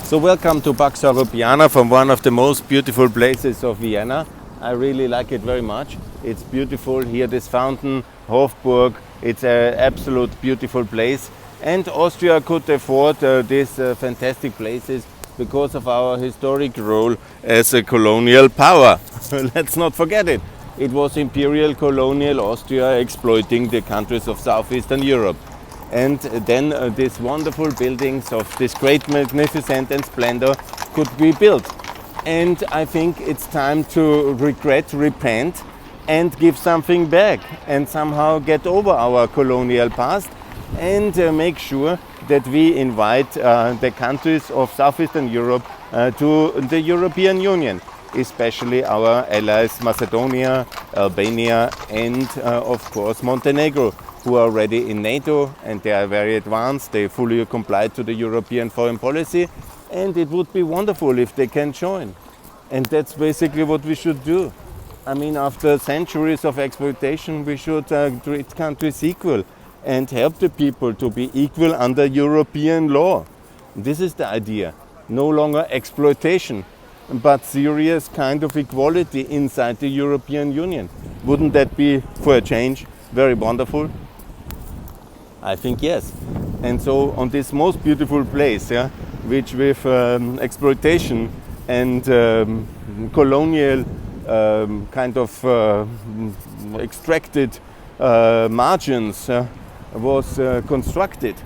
So welcome to Pax Europiana from one of the most beautiful places of Vienna. I really like it very much. It's beautiful here, this fountain, Hofburg. It's an absolute beautiful place. And Austria could afford these fantastic places because of our historic role as a colonial power. Let's not forget it. It was imperial colonial Austria exploiting the countries of southeastern Europe. And then these wonderful buildings of this great magnificence and splendor could be built. And I think it's time to repent and give something back and somehow get over our colonial past and make sure that we invite the countries of southeastern Europe to the European Union, especially our allies Macedonia, Albania and of course Montenegro, who are already in NATO and they are very advanced. They fully comply to the European foreign policy, and it would be wonderful if they can join. And that's basically what we should do. I mean, after centuries of exploitation, we should treat countries equal and help the people to be equal under European law. This is the idea. No longer exploitation, but serious kind of equality inside the European Union. Wouldn't that be, for a change, very wonderful? I think yes. And so on this most beautiful place, which with exploitation and colonial kind of extracted margins was constructed,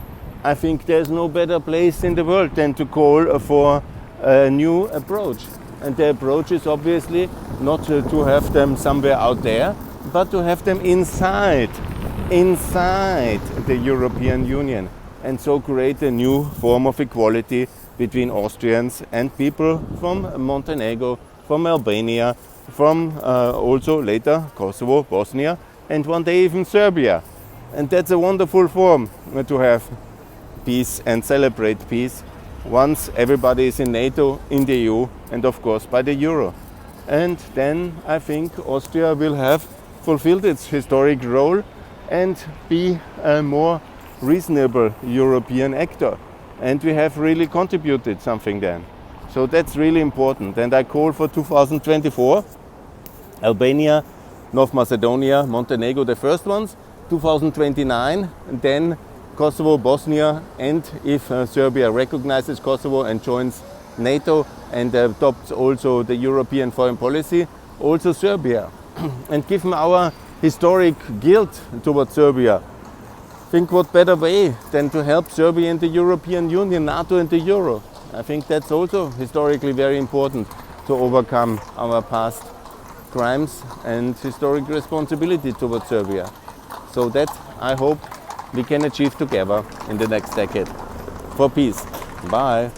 I think there's no better place in the world than to call for a new approach. And the approach is obviously not to have them somewhere out there, but to have them inside the European Union, and so create a new form of equality between Austrians and people from Montenegro, from Albania, from also later Kosovo, Bosnia, and one day even Serbia. And that's a wonderful form to have peace and celebrate peace once everybody is in NATO, in the EU, and of course by the Euro. And then I think Austria will have fulfilled its historic role and be a more reasonable European actor. And we have really contributed something then. So that's really important. And I call for 2024, Albania, North Macedonia, Montenegro, the first ones, 2029, and then Kosovo, Bosnia, and if Serbia recognizes Kosovo and joins NATO and adopts also the European foreign policy, also Serbia. And given our historic guilt towards Serbia, think what better way than to help Serbia in the European Union, NATO and the Euro. I think that's also historically very important to overcome our past crimes and historic responsibility towards Serbia. So that I hope we can achieve together in the next decade for peace. Bye.